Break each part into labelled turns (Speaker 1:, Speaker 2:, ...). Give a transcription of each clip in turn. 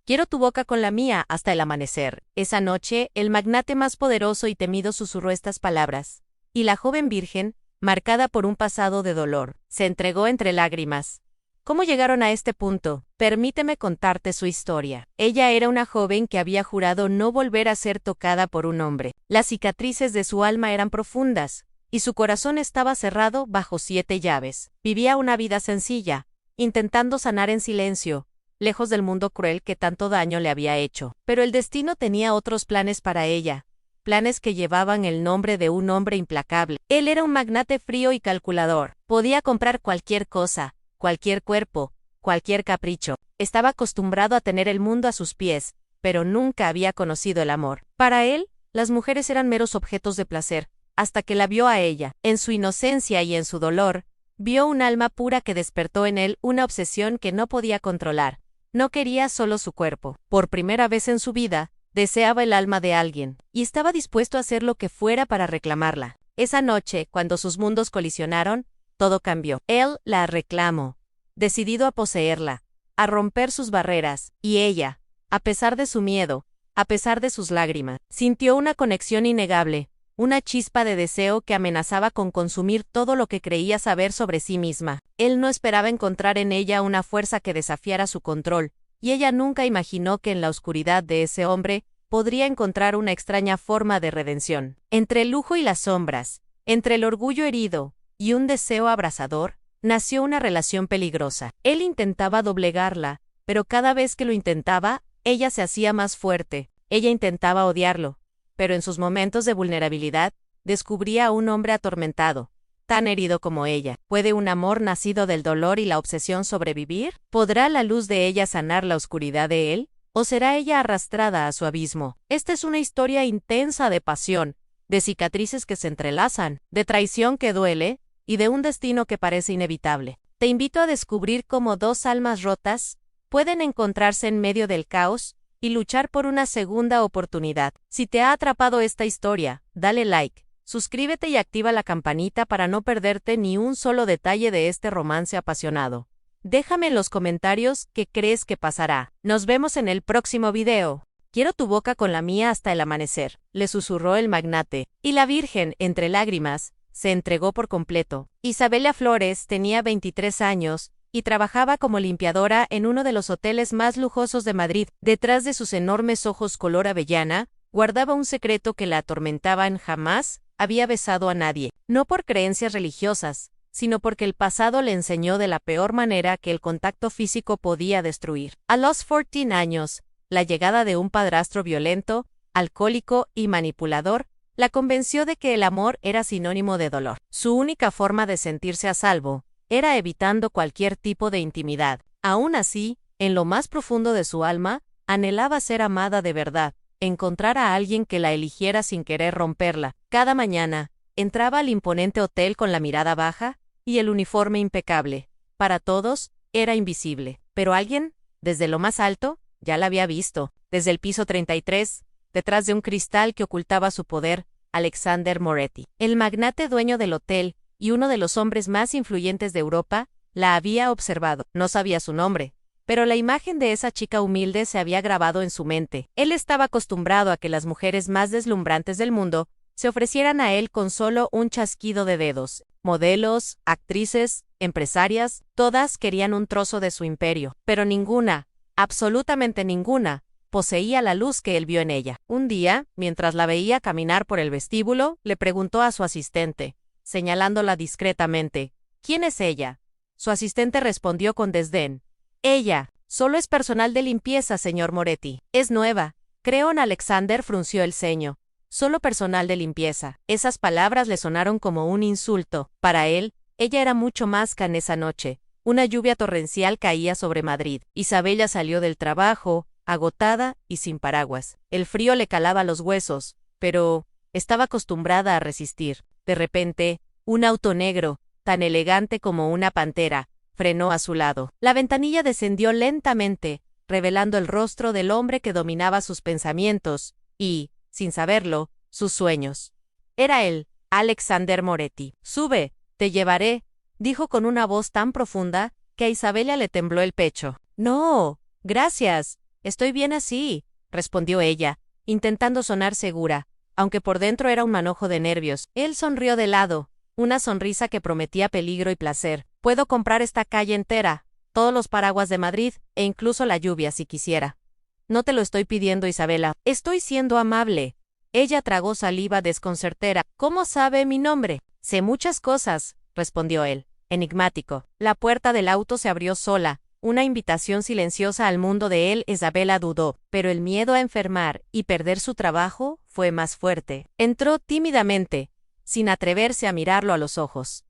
Speaker 1: Quiero tu boca con la mía hasta el amanecer. Esa noche, el magnate más poderoso y temido susurró estas palabras. Y la joven virgen, marcada por un pasado de dolor, se entregó entre lágrimas. ¿Cómo llegaron a este punto? Permíteme contarte su historia. Ella era una joven que había jurado no volver a ser tocada por un hombre. Las cicatrices de su alma eran profundas, y su corazón estaba cerrado bajo 7 llaves. Vivía una vida sencilla, intentando sanar en silencio, lejos del mundo cruel que tanto daño le había hecho. Pero el destino tenía otros planes para ella, planes que llevaban el nombre de un hombre implacable. Él era un magnate frío y calculador. Podía comprar cualquier cosa, cualquier cuerpo, cualquier capricho. Estaba acostumbrado a tener el mundo a sus pies, pero nunca había conocido el amor. Para él, las mujeres eran meros objetos de placer, hasta que la vio a ella. En su inocencia y en su dolor, vio un alma pura que despertó en él una obsesión que no podía controlar. No quería solo su cuerpo. Por primera vez en su vida, deseaba el alma de alguien, y estaba dispuesto a hacer lo que fuera para reclamarla. Esa noche, cuando sus mundos colisionaron, todo cambió. Él la reclamó, decidido a poseerla, a romper sus barreras, y ella, a pesar de su miedo, a pesar de sus lágrimas, sintió una conexión innegable, una chispa de deseo que amenazaba con consumir todo lo que creía saber sobre sí misma. Él no esperaba encontrar en ella una fuerza que desafiara su control, y ella nunca imaginó que en la oscuridad de ese hombre podría encontrar una extraña forma de redención. Entre el lujo y las sombras, entre el orgullo herido y un deseo abrasador, nació una relación peligrosa. Él intentaba doblegarla, pero cada vez que lo intentaba, ella se hacía más fuerte. Ella intentaba odiarlo, pero en sus momentos de vulnerabilidad, descubría a un hombre atormentado, tan herido como ella. ¿Puede un amor nacido del dolor y la obsesión sobrevivir? ¿Podrá la luz de ella sanar la oscuridad de él? ¿O será ella arrastrada a su abismo? Esta es una historia intensa de pasión, de cicatrices que se entrelazan, de traición que duele, y de un destino que parece inevitable. Te invito a descubrir cómo 2 almas rotas pueden encontrarse en medio del caos y luchar por una segunda oportunidad. Si te ha atrapado esta historia, dale like, suscríbete y activa la campanita para no perderte ni un solo detalle de este romance apasionado. Déjame en los comentarios qué crees que pasará. Nos vemos en el próximo video. Quiero tu boca con la mía hasta el amanecer, le susurró el magnate, y la virgen, entre lágrimas, se entregó por completo. Isabela Flores tenía 23 años, y trabajaba como limpiadora en uno de los hoteles más lujosos de Madrid. Detrás de sus enormes ojos color avellana, guardaba un secreto que la atormentaban. Jamás había besado a nadie, no por creencias religiosas, sino porque el pasado le enseñó de la peor manera que el contacto físico podía destruir. A los 14 años, la llegada de un padrastro violento, alcohólico y manipulador, la convenció de que el amor era sinónimo de dolor. Su única forma de sentirse a salvo era evitando cualquier tipo de intimidad. Aún así, en lo más profundo de su alma, anhelaba ser amada de verdad, encontrar a alguien que la eligiera sin querer romperla. Cada mañana, entraba al imponente hotel con la mirada baja y el uniforme impecable. Para todos, era invisible. Pero alguien, desde lo más alto, ya la había visto. Desde el piso 33, detrás de un cristal que ocultaba su poder, Alexander Moretti, el magnate dueño del hotel y uno de los hombres más influyentes de Europa, la había observado. No sabía su nombre, pero la imagen de esa chica humilde se había grabado en su mente. Él estaba acostumbrado a que las mujeres más deslumbrantes del mundo se ofrecieran a él con solo un chasquido de dedos. Modelos, actrices, empresarias, todas querían un trozo de su imperio, pero ninguna, absolutamente ninguna, poseía la luz que él vio en ella. Un día, mientras la veía caminar por el vestíbulo, le preguntó a su asistente, señalándola discretamente, ¿quién es ella? Su asistente respondió con desdén, ella, solo es personal de limpieza, señor Moretti. Es nueva. Creon Alexander frunció el ceño. Solo personal de limpieza. Esas palabras le sonaron como un insulto. Para él, ella era mucho más que en esa noche. Una lluvia torrencial caía sobre Madrid. Isabella salió del trabajo, agotada y sin paraguas. El frío le calaba los huesos, pero estaba acostumbrada a resistir. De repente, un auto negro, tan elegante como una pantera, frenó a su lado. La ventanilla descendió lentamente, revelando el rostro del hombre que dominaba sus pensamientos y, sin saberlo, sus sueños. Era él, Alexander Moretti. Sube, te llevaré, dijo con una voz tan profunda que a Isabella le tembló el pecho. No, gracias, Estoy bien así, respondió ella, intentando sonar segura, aunque por dentro era un manojo de nervios. Él sonrió de lado, una sonrisa que prometía peligro y placer. Puedo comprar esta calle entera, todos los paraguas de Madrid, e incluso la lluvia si quisiera. No te lo estoy pidiendo, Isabela. Estoy siendo amable. Ella tragó saliva desconcertera. ¿Cómo sabe mi nombre? Sé muchas cosas, respondió él, enigmático. La puerta del auto se abrió sola, una invitación silenciosa al mundo de él. Isabela dudó, pero el miedo a enfermar y perder su trabajo fue más fuerte. Entró tímidamente, sin atreverse a mirarlo a los ojos.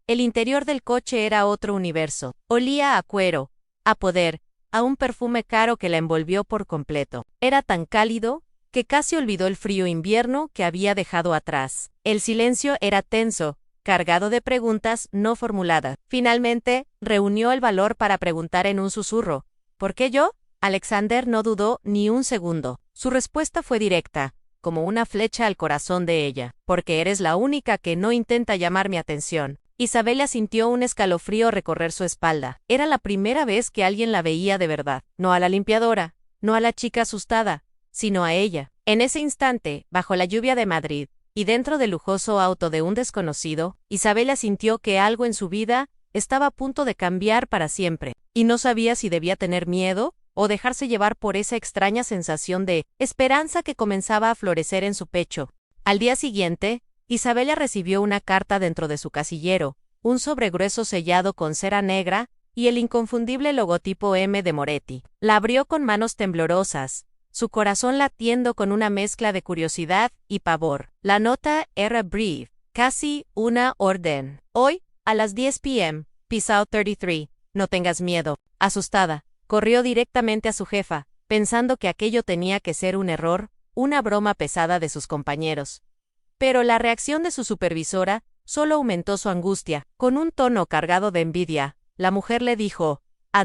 Speaker 1: El interior del coche era otro universo. Olía a cuero, a poder, a un perfume caro que la envolvió por completo. Era tan cálido que casi olvidó el frío invierno que había dejado atrás. El silencio era tenso, cargado de preguntas no formuladas. Finalmente, reunió el valor para preguntar en un susurro. ¿Por qué yo? Alexander no dudó ni un segundo. Su respuesta fue directa, como una flecha al corazón de ella. Porque eres la única que no intenta llamar mi atención. Isabela sintió un escalofrío recorrer su espalda. Era la primera vez que alguien la veía de verdad. No a la limpiadora, no a la chica asustada, sino a ella. En ese instante, bajo la lluvia de Madrid, y dentro del lujoso auto de un desconocido, Isabela sintió que algo en su vida estaba a punto de cambiar para siempre, y no sabía si debía tener miedo o dejarse llevar por esa extraña sensación de esperanza que comenzaba a florecer en su pecho. Al día siguiente, Isabela recibió una carta dentro de su casillero, un sobre grueso sellado con cera negra y el inconfundible logotipo M de Moretti. La abrió con manos temblorosas, su corazón latiendo con una mezcla de curiosidad y pavor. La nota era breve, casi una orden. Hoy, a las 10 p.m., Pisau 33, no tengas miedo. Asustada, corrió directamente a su jefa, pensando que aquello tenía que ser un error, una broma pesada de sus compañeros. Pero la reacción de su supervisora solo aumentó su angustia. Con un tono cargado de envidia, la mujer le dijo: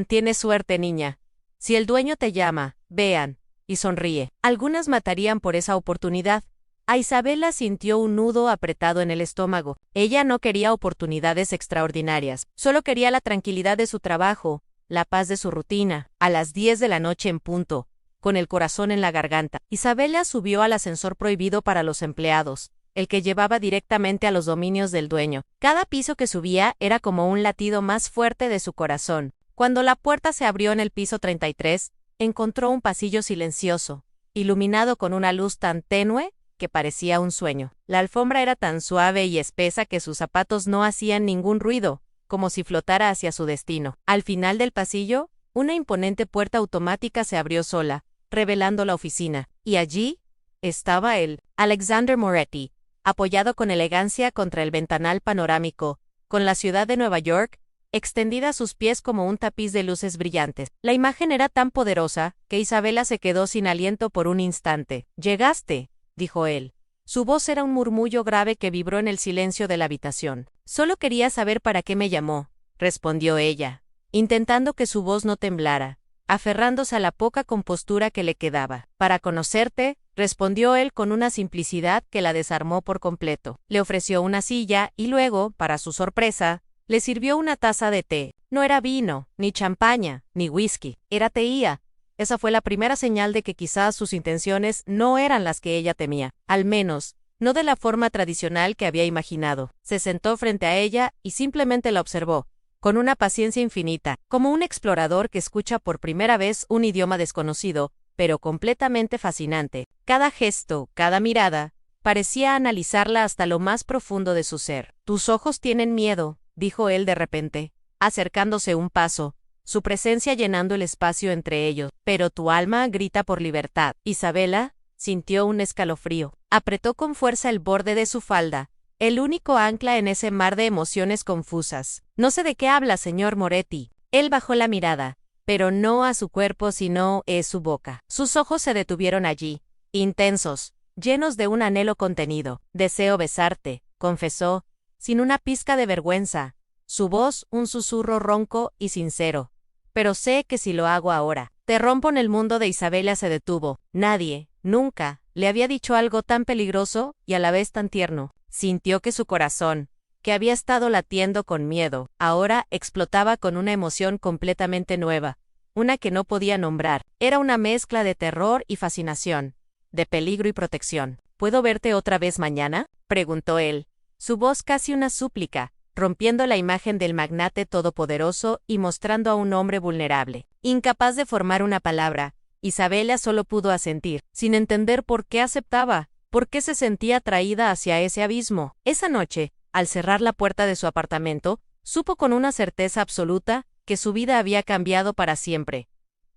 Speaker 1: «Tienes suerte, niña. Si el dueño te llama, vean», y sonríe. Algunas matarían por esa oportunidad. A Isabela sintió un nudo apretado en el estómago. Ella no quería oportunidades extraordinarias, solo quería la tranquilidad de su trabajo, la paz de su rutina. A las 10 de la noche en punto, con el corazón en la garganta, Isabela subió al ascensor prohibido para los empleados, el que llevaba directamente a los dominios del dueño. Cada piso que subía era como un latido más fuerte de su corazón. Cuando la puerta se abrió en el piso 33, encontró un pasillo silencioso, iluminado con una luz tan tenue que parecía un sueño. La alfombra era tan suave y espesa que sus zapatos no hacían ningún ruido, como si flotara hacia su destino. Al final del pasillo, una imponente puerta automática se abrió sola, revelando la oficina, y allí estaba él, Alexander Moretti, apoyado con elegancia contra el ventanal panorámico, con la ciudad de Nueva York extendida a sus pies como un tapiz de luces brillantes. La imagen era tan poderosa que Isabela se quedó sin aliento por un instante. «Llegaste», dijo él. Su voz era un murmullo grave que vibró en el silencio de la habitación. «Solo quería saber para qué me llamó», respondió ella, intentando que su voz no temblara, aferrándose a la poca compostura que le quedaba. «Para conocerte», respondió él con una simplicidad que la desarmó por completo. Le ofreció una silla y luego, para su sorpresa, le sirvió una taza de té. No era vino, ni champaña, ni whisky. Era teía. Esa fue la primera señal de que quizás sus intenciones no eran las que ella temía. Al menos, no de la forma tradicional que había imaginado. Se sentó frente a ella y simplemente la observó, con una paciencia infinita, como un explorador que escucha por primera vez un idioma desconocido, pero completamente fascinante. Cada gesto, cada mirada, parecía analizarla hasta lo más profundo de su ser. «Tus ojos tienen miedo», dijo él de repente, acercándose un paso, su presencia llenando el espacio entre ellos. «Pero tu alma grita por libertad». Isabela sintió un escalofrío. Apretó con fuerza el borde de su falda, el único ancla en ese mar de emociones confusas. «No sé de qué habla, señor Moretti». Él bajó la mirada, pero no a su cuerpo sino a su boca. Sus ojos se detuvieron allí, intensos, llenos de un anhelo contenido. «Deseo besarte», confesó, sin una pizca de vergüenza, su voz un susurro ronco y sincero. «Pero sé que si lo hago ahora, te rompo en el mundo». De Isabela se detuvo. Nadie, nunca, le había dicho algo tan peligroso y a la vez tan tierno. Sintió que su corazón, que había estado latiendo con miedo, ahora explotaba con una emoción completamente nueva, una que no podía nombrar. Era una mezcla de terror y fascinación, de peligro y protección. ¿Puedo verte otra vez mañana?, preguntó él, su voz casi una súplica, rompiendo la imagen del magnate todopoderoso y mostrando a un hombre vulnerable. Incapaz de formar una palabra, Isabella solo pudo asentir, sin entender por qué aceptaba, por qué se sentía atraída hacia ese abismo. Esa noche, al cerrar la puerta de su apartamento, supo con una certeza absoluta que su vida había cambiado para siempre.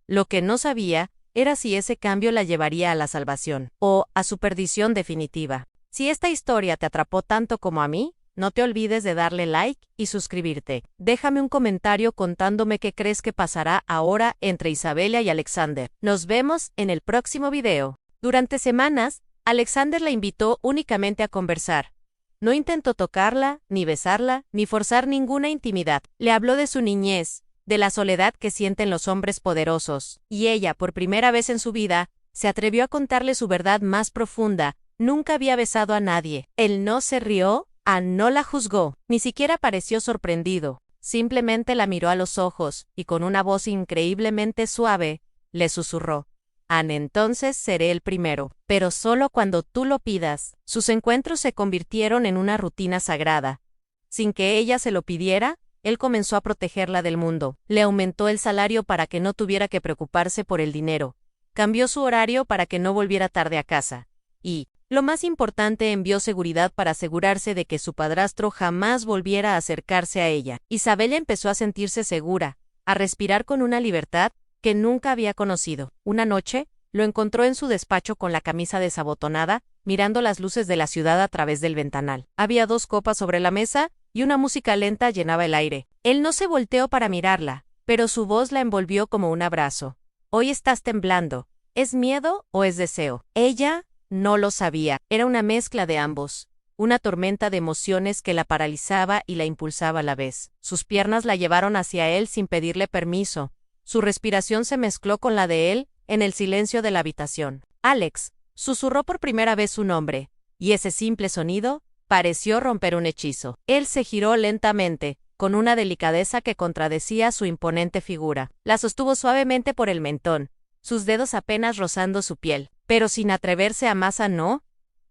Speaker 1: Lo que no sabía era si ese cambio la llevaría a la salvación, o a su perdición definitiva. Si esta historia te atrapó tanto como a mí, no te olvides de darle like y suscribirte. Déjame un comentario contándome qué crees que pasará ahora entre Isabella y Alexander. Nos vemos en el próximo video. Durante semanas, Alexander la invitó únicamente a conversar. No intentó tocarla, ni besarla, ni forzar ninguna intimidad. Le habló de su niñez, de la soledad que sienten los hombres poderosos, y ella, por primera vez en su vida, se atrevió a contarle su verdad más profunda. Nunca había besado a nadie. Él no se rió, no la juzgó, ni siquiera pareció sorprendido. Simplemente la miró a los ojos, y con una voz increíblemente suave, le susurró: entonces seré el primero, pero solo cuando tú lo pidas. Sus encuentros se convirtieron en una rutina sagrada. Sin que ella se lo pidiera, él comenzó a protegerla del mundo. Le aumentó el salario para que no tuviera que preocuparse por el dinero. Cambió su horario para que no volviera tarde a casa. Y, lo más importante, envió seguridad para asegurarse de que su padrastro jamás volviera a acercarse a ella. Isabella empezó a sentirse segura, a respirar con una libertad que nunca había conocido. Una noche, lo encontró en su despacho con la camisa desabotonada, mirando las luces de la ciudad a través del ventanal. Había 2 copas sobre la mesa, y una música lenta llenaba el aire. Él no se volteó para mirarla, pero su voz la envolvió como un abrazo. Hoy estás temblando. ¿Es miedo o es deseo? Ella no lo sabía. Era una mezcla de ambos. Una tormenta de emociones que la paralizaba y la impulsaba a la vez. Sus piernas la llevaron hacia él sin pedirle permiso. Su respiración se mezcló con la de él, en el silencio de la habitación. Alex, susurró por primera vez su nombre, y ese simple sonido pareció romper un hechizo. Él se giró lentamente, con una delicadeza que contradecía su imponente figura. La sostuvo suavemente por el mentón, sus dedos apenas rozando su piel, pero sin atreverse a más. No.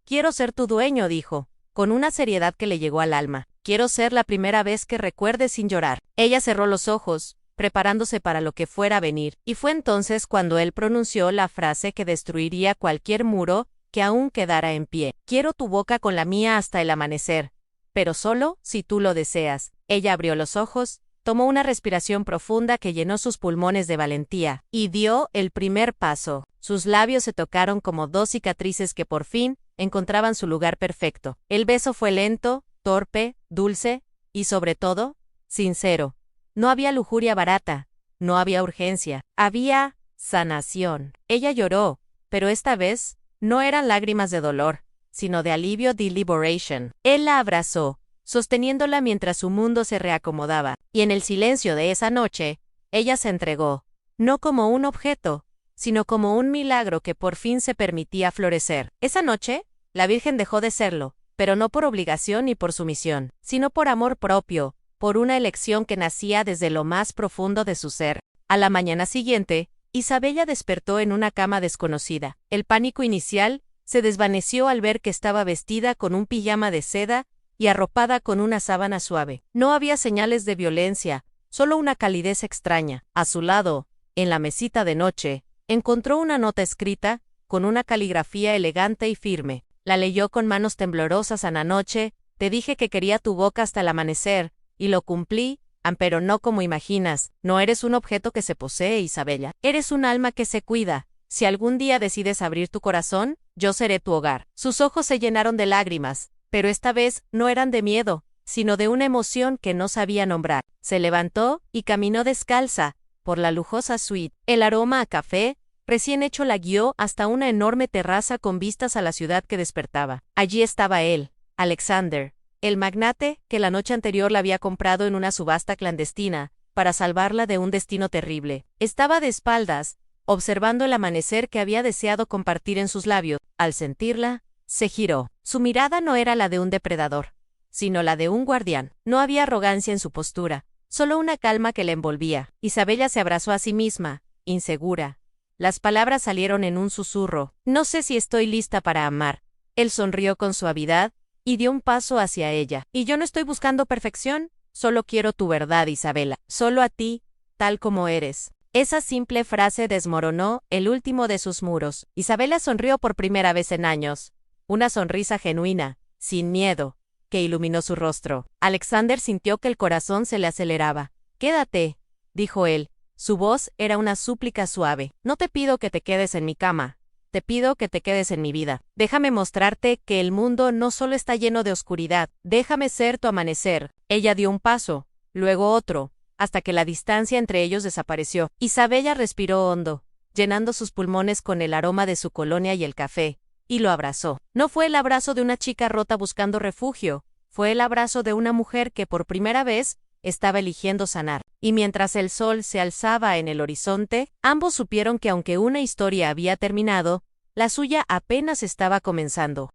Speaker 1: Quiero ser tu dueño, dijo, con una seriedad que le llegó al alma. Quiero ser la primera vez que recuerdes sin llorar. Ella cerró los ojos, preparándose para lo que fuera a venir, y fue entonces cuando él pronunció la frase que destruiría cualquier muro que aún quedara en pie. Quiero tu boca con la mía hasta el amanecer, pero solo si tú lo deseas. Ella abrió los ojos, tomó una respiración profunda que llenó sus pulmones de valentía, y dio el primer paso. Sus labios se tocaron como 2 cicatrices que por fin encontraban su lugar perfecto. El beso fue lento, torpe, dulce, y sobre todo, sincero. No había lujuria barata, no había urgencia, había sanación. Ella lloró, pero esta vez no eran lágrimas de dolor, sino de alivio, de liberation. Él la abrazó, sosteniéndola mientras su mundo se reacomodaba, y en el silencio de esa noche, ella se entregó, no como un objeto, sino como un milagro que por fin se permitía florecer. Esa noche, la Virgen dejó de serlo, pero no por obligación ni por sumisión, sino por amor propio, por una elección que nacía desde lo más profundo de su ser. A la mañana siguiente, Isabella despertó en una cama desconocida. El pánico inicial se desvaneció al ver que estaba vestida con un pijama de seda y arropada con una sábana suave. No había señales de violencia, solo una calidez extraña. A su lado, en la mesita de noche, encontró una nota escrita, con una caligrafía elegante y firme. La leyó con manos temblorosas. Anoche, te dije que quería tu boca hasta el amanecer, y lo cumplí, pero no como imaginas. No eres un objeto que se posee, Isabella. Eres un alma que se cuida. Si algún día decides abrir tu corazón, yo seré tu hogar. Sus ojos se llenaron de lágrimas, pero esta vez no eran de miedo, sino de una emoción que no sabía nombrar. Se levantó y caminó descalza por la lujosa suite. El aroma a café recién hecho la guió hasta una enorme terraza con vistas a la ciudad que despertaba. Allí estaba él, Alexander, el magnate que la noche anterior la había comprado en una subasta clandestina, para salvarla de un destino terrible. Estaba de espaldas, observando el amanecer que había deseado compartir en sus labios. Al sentirla, se giró. Su mirada no era la de un depredador, sino la de un guardián. No había arrogancia en su postura, solo una calma que la envolvía. Isabella se abrazó a sí misma, insegura. Las palabras salieron en un susurro. No sé si estoy lista para amar. Él sonrió con suavidad y dio un paso hacia ella. Y yo no estoy buscando perfección, solo quiero tu verdad, Isabela. Solo a ti, tal como eres. Esa simple frase desmoronó el último de sus muros. Isabela sonrió por primera vez en años. Una sonrisa genuina, sin miedo, que iluminó su rostro. Alexander sintió que el corazón se le aceleraba. Quédate, dijo él. Su voz era una súplica suave. No te pido que te quedes en mi cama. Te pido que te quedes en mi vida. Déjame mostrarte que el mundo no solo está lleno de oscuridad. Déjame ser tu amanecer. Ella dio un paso, luego otro, hasta que la distancia entre ellos desapareció. Isabella respiró hondo, llenando sus pulmones con el aroma de su colonia y el café, y lo abrazó. No fue el abrazo de una chica rota buscando refugio, fue el abrazo de una mujer que por primera vez estaba eligiendo sanar. Y mientras el sol se alzaba en el horizonte, ambos supieron que aunque una historia había terminado, la suya apenas estaba comenzando.